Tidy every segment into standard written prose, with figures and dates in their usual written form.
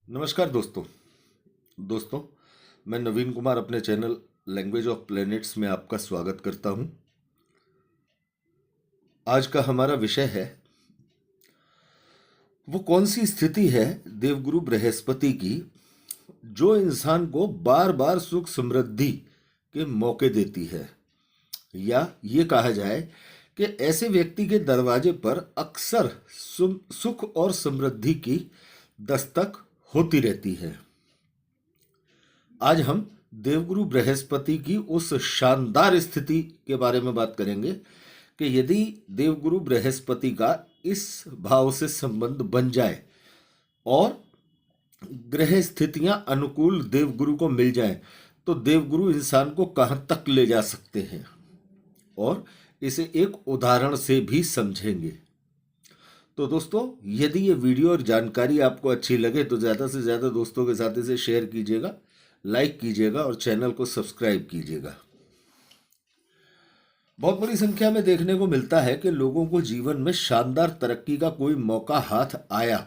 नमस्कार दोस्तों। मैं नवीन कुमार अपने चैनल लैंग्वेज ऑफ प्लैनेट्स में आपका स्वागत करता हूं। आज का हमारा विषय है वो कौन सी स्थिति है देवगुरु बृहस्पति की जो इंसान को बार बार सुख समृद्धि के मौके देती है, या ये कहा जाए कि ऐसे व्यक्ति के दरवाजे पर अक्सर सुख और समृद्धि की दस्तक होती रहती है। आज हम देवगुरु बृहस्पति की उस शानदार स्थिति के बारे में बात करेंगे कि यदि देवगुरु बृहस्पति का इस भाव से संबंध बन जाए और ग्रह स्थितियां अनुकूल देवगुरु को मिल जाए तो देवगुरु इंसान को कहां तक ले जा सकते हैं, और इसे एक उदाहरण से भी समझेंगे। तो दोस्तों, यदि ये वीडियो और जानकारी आपको अच्छी लगे तो ज़्यादा से ज़्यादा दोस्तों के साथ इसे शेयर कीजिएगा, लाइक कीजिएगा और चैनल को सब्सक्राइब कीजिएगा। बहुत बड़ी संख्या में देखने को मिलता है कि लोगों को जीवन में शानदार तरक्की का कोई मौका हाथ आया,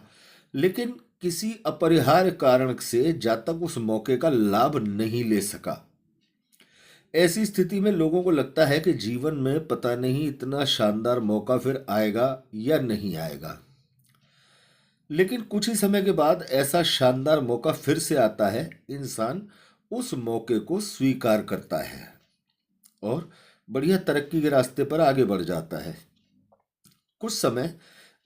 लेकिन किसी अपरिहार्य कारण से जातक उस मौके का लाभ नहीं ले सका। ऐसी स्थिति में लोगों को लगता है कि जीवन में पता नहीं इतना शानदार मौका फिर आएगा या नहीं आएगा। लेकिन कुछ ही समय के बाद ऐसा शानदार मौका फिर से आता है। इंसान उस मौके को स्वीकार करता है और बढ़िया तरक्की के रास्ते पर आगे बढ़ जाता है। कुछ समय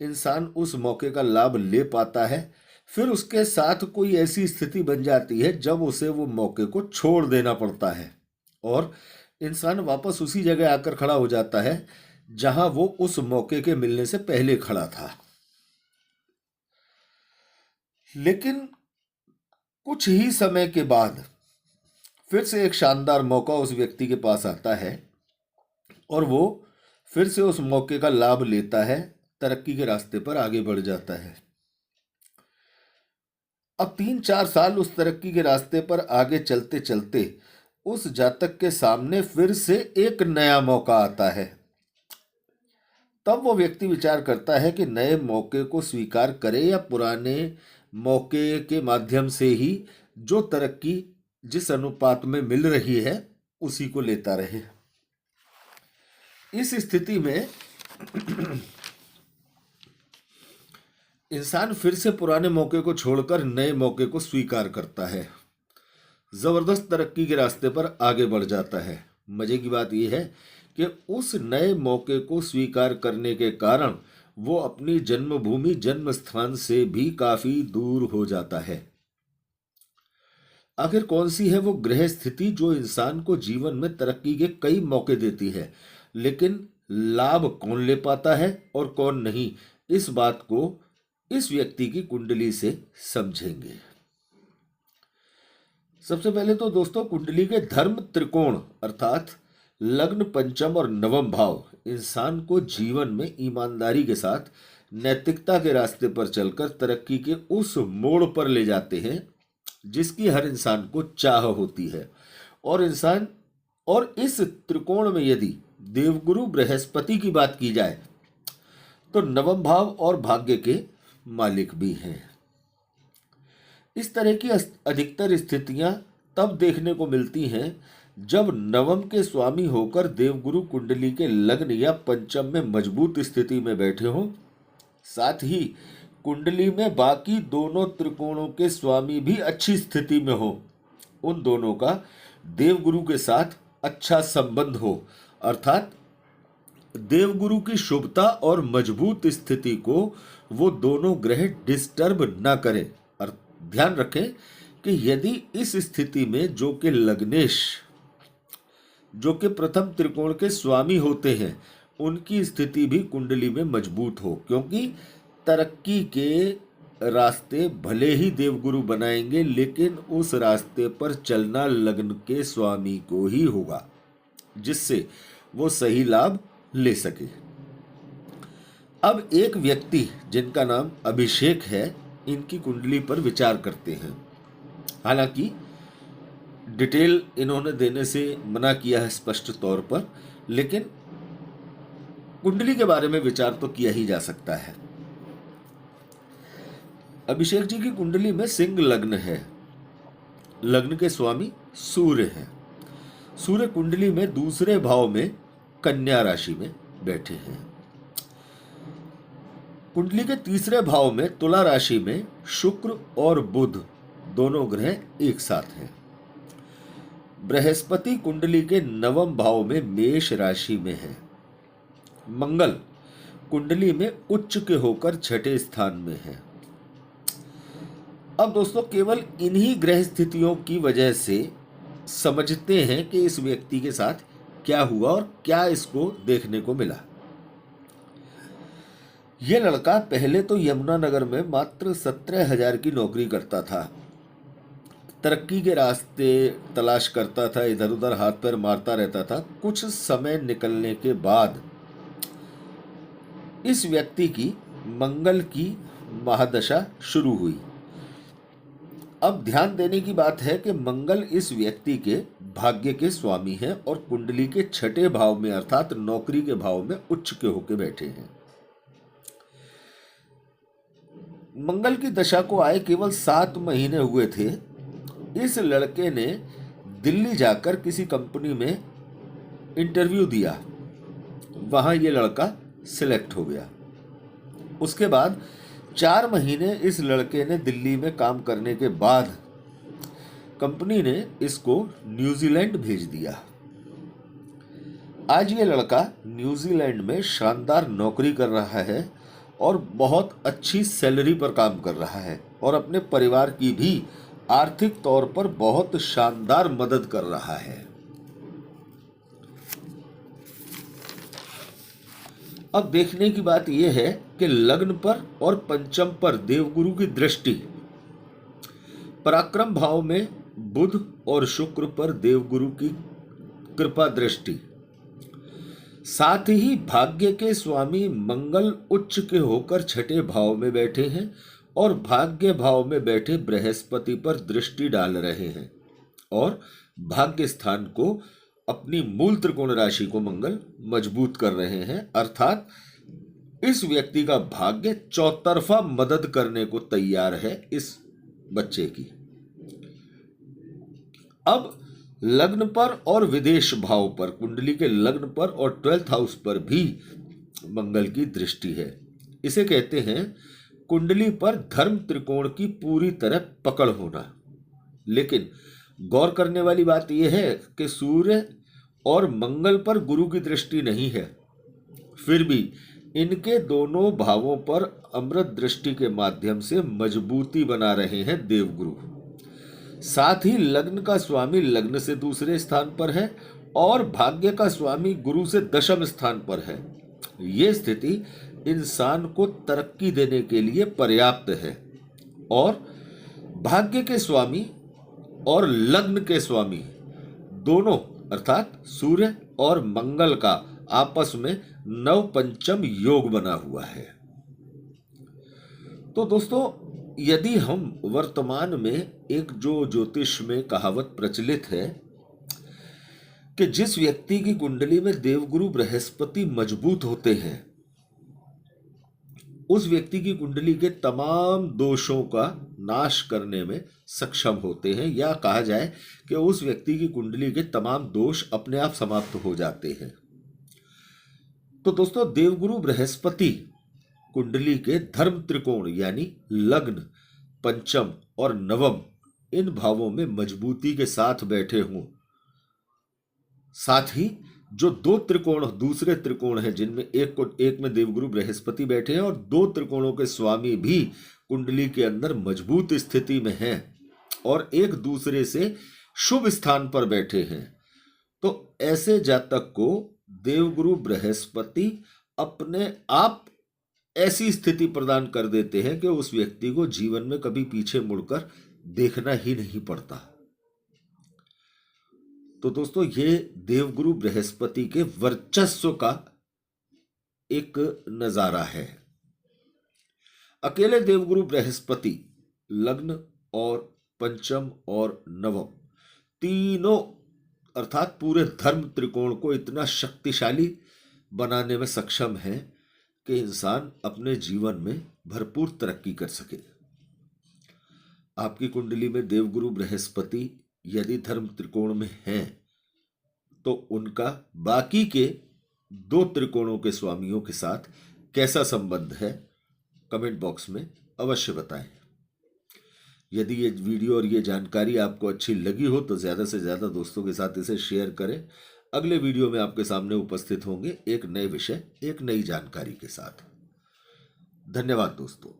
इंसान उस मौके का लाभ ले पाता है, फिर उसके साथ कोई ऐसी स्थिति बन जाती है जब उसे वो मौके को छोड़ देना पड़ता है और इंसान वापस उसी जगह आकर खड़ा हो जाता है जहां वो उस मौके के मिलने से पहले खड़ा था। लेकिन कुछ ही समय के बाद फिर से एक शानदार मौका उस व्यक्ति के पास आता है और वो फिर से उस मौके का लाभ लेता है, तरक्की के रास्ते पर आगे बढ़ जाता है। अब 3-4 साल उस तरक्की के रास्ते पर आगे चलते चलते उस जातक के सामने फिर से एक नया मौका आता है। तब वो व्यक्ति विचार करता है कि नए मौके को स्वीकार करे या पुराने मौके के माध्यम से ही जो तरक्की जिस अनुपात में मिल रही है उसी को लेता रहे। इस स्थिति में इंसान फिर से पुराने मौके को छोड़कर नए मौके को स्वीकार करता है, जबरदस्त तरक्की के रास्ते पर आगे बढ़ जाता है। मजे की बात यह है कि उस नए मौके को स्वीकार करने के कारण वो अपनी जन्मभूमि जन्म स्थान से भी काफी दूर हो जाता है। आखिर कौन सी है वो ग्रह स्थिति जो इंसान को जीवन में तरक्की के कई मौके देती है, लेकिन लाभ कौन ले पाता है और कौन नहीं, इस बात को इस व्यक्ति की कुंडली से समझेंगे। सबसे पहले तो दोस्तों, कुंडली के धर्म त्रिकोण अर्थात लग्न, पंचम और नवम भाव इंसान को जीवन में ईमानदारी के साथ नैतिकता के रास्ते पर चलकर तरक्की के उस मोड़ पर ले जाते हैं जिसकी हर इंसान को चाह होती है। और इस त्रिकोण में यदि देवगुरु बृहस्पति की बात की जाए तो नवम भाव और भाग्य के मालिक भी हैं। इस तरह की अधिकतर स्थितियां तब देखने को मिलती हैं जब नवम के स्वामी होकर देवगुरु कुंडली के लग्न या पंचम में मजबूत स्थिति में बैठे हों, साथ ही कुंडली में बाकी दोनों त्रिकोणों के स्वामी भी अच्छी स्थिति में हो, उन दोनों का देवगुरु के साथ अच्छा संबंध हो, अर्थात देवगुरु की शुभता और मजबूत स्थिति को वो दोनों ग्रह डिस्टर्ब ना करें। और ध्यान रखें कि यदि इस स्थिति में जो कि लग्नेश, जो कि प्रथम त्रिकोण के स्वामी होते हैं, उनकी स्थिति भी कुंडली में मजबूत हो, क्योंकि तरक्की के रास्ते भले ही देवगुरु बनाएंगे लेकिन उस रास्ते पर चलना लग्न के स्वामी को ही होगा, जिससे वो सही लाभ ले सके। अब एक व्यक्ति जिनका नाम अभिषेक है, इनकी कुंडली पर विचार करते हैं। हालांकि डिटेल इन्होंने देने से मना किया है स्पष्ट तौर पर, लेकिन कुंडली के बारे में विचार तो किया ही जा सकता है। अभिषेक जी की कुंडली में सिंह लग्न है। लग्न के स्वामी सूर्य हैं। सूर्य कुंडली में दूसरे भाव में कन्या राशि में बैठे हैं। कुंडली के तीसरे भाव में तुला राशि में शुक्र और बुध दोनों ग्रह एक साथ हैं। बृहस्पति कुंडली के नवम भाव में मेष राशि में है। मंगल कुंडली में उच्च के होकर छठे स्थान में है। अब दोस्तों केवल इन्हीं ग्रह स्थितियों की वजह से समझते हैं कि इस व्यक्ति के साथ क्या हुआ और क्या इसको देखने को मिला। यह लड़का पहले तो यमुनानगर में मात्र 17,000 की नौकरी करता था। तरक्की के रास्ते तलाश करता था, इधर उधर हाथ पैर मारता रहता था। कुछ समय निकलने के बाद इस व्यक्ति की मंगल की महादशा शुरू हुई। अब ध्यान देने की बात है कि मंगल इस व्यक्ति के भाग्य के स्वामी हैं और कुंडली के छठे भाव में अर्थात नौकरी के भाव में उच्च के होके बैठे हैं। मंगल की दशा को आए केवल 7 महीने हुए थे। इस लड़के ने दिल्ली जाकर किसी कंपनी में इंटरव्यू दिया। वहां ये लड़का सिलेक्ट हो गया। उसके बाद 4 महीने इस लड़के ने दिल्ली में काम करने के बाद कंपनी ने इसको न्यूजीलैंड भेज दिया। आज ये लड़का न्यूजीलैंड में शानदार नौकरी कर रहा है और बहुत अच्छी सैलरी पर काम कर रहा है और अपने परिवार की भी आर्थिक तौर पर बहुत शानदार मदद कर रहा है। अब देखने की बात यह है कि लग्न पर और पंचम पर देवगुरु की दृष्टि, पराक्रम भाव में बुध और शुक्र पर देवगुरु की कृपा दृष्टि, साथ ही भाग्य के स्वामी मंगल उच्च के होकर छठे भाव में बैठे हैं और भाग्य भाव में बैठे बृहस्पति पर दृष्टि डाल रहे हैं और भाग्य स्थान को, अपनी मूल त्रिकोण राशि को मंगल मजबूत कर रहे हैं। अर्थात इस व्यक्ति का भाग्य चौतरफा मदद करने को तैयार है इस बच्चे की। अब लग्न पर और विदेश भाव पर, कुंडली के लग्न पर और 12th हाउस पर भी मंगल की दृष्टि है। इसे कहते हैं कुंडली पर धर्म त्रिकोण की पूरी तरह पकड़ होना। लेकिन गौर करने वाली बात यह है कि सूर्य और मंगल पर गुरु की दृष्टि नहीं है, फिर भी इनके दोनों भावों पर अमृत दृष्टि के माध्यम से मजबूती बना रहे हैं देवगुरु। साथ ही लग्न का स्वामी लग्न से दूसरे स्थान पर है और भाग्य का स्वामी गुरु से दशम स्थान पर है। ये स्थिति इंसान को तरक्की देने के लिए पर्याप्त है और भाग्य के स्वामी और लग्न के स्वामी दोनों अर्थात सूर्य और मंगल का आपस में नव पंचम योग बना हुआ है। तो दोस्तों, यदि हम वर्तमान में एक जो ज्योतिष में कहावत प्रचलित है कि जिस व्यक्ति की कुंडली में देवगुरु बृहस्पति मजबूत होते हैं उस व्यक्ति की कुंडली के तमाम दोषों का नाश करने में सक्षम होते हैं, या कहा जाए कि उस व्यक्ति की कुंडली के तमाम दोष अपने आप समाप्त हो जाते हैं। तो दोस्तों, देवगुरु बृहस्पति कुंडली के धर्म त्रिकोण यानी लग्न, पंचम और नवम इन भावों में मजबूती के साथ बैठे हों, साथ ही जो 2 त्रिकोण दूसरे त्रिकोण हैं जिनमें एक में देवगुरु बृहस्पति बैठे हैं और 2 त्रिकोणों के स्वामी भी कुंडली के अंदर मजबूत स्थिति में हैं और एक दूसरे से शुभ स्थान पर बैठे हैं, तो ऐसे जातक को देवगुरु बृहस्पति अपने आप ऐसी स्थिति प्रदान कर देते हैं कि उस व्यक्ति को जीवन में कभी पीछे मुड़कर देखना ही नहीं पड़ता। तो दोस्तों, ये देवगुरु बृहस्पति के वर्चस्व का एक नजारा है। अकेले देवगुरु बृहस्पति लग्न और पंचम और नवम तीनों अर्थात पूरे धर्म त्रिकोण को इतना शक्तिशाली बनाने में सक्षम है कि इंसान अपने जीवन में भरपूर तरक्की कर सके। आपकी कुंडली में देवगुरु बृहस्पति यदि धर्म त्रिकोण में हैं तो उनका बाकी के 2 त्रिकोणों के स्वामियों के साथ कैसा संबंध है, कमेंट बॉक्स में अवश्य बताएं। यदि ये वीडियो और ये जानकारी आपको अच्छी लगी हो तो ज़्यादा से ज़्यादा दोस्तों के साथ इसे शेयर करें। अगले वीडियो में आपके सामने उपस्थित होंगे एक नए विषय, एक नई जानकारी के साथ। धन्यवाद दोस्तों।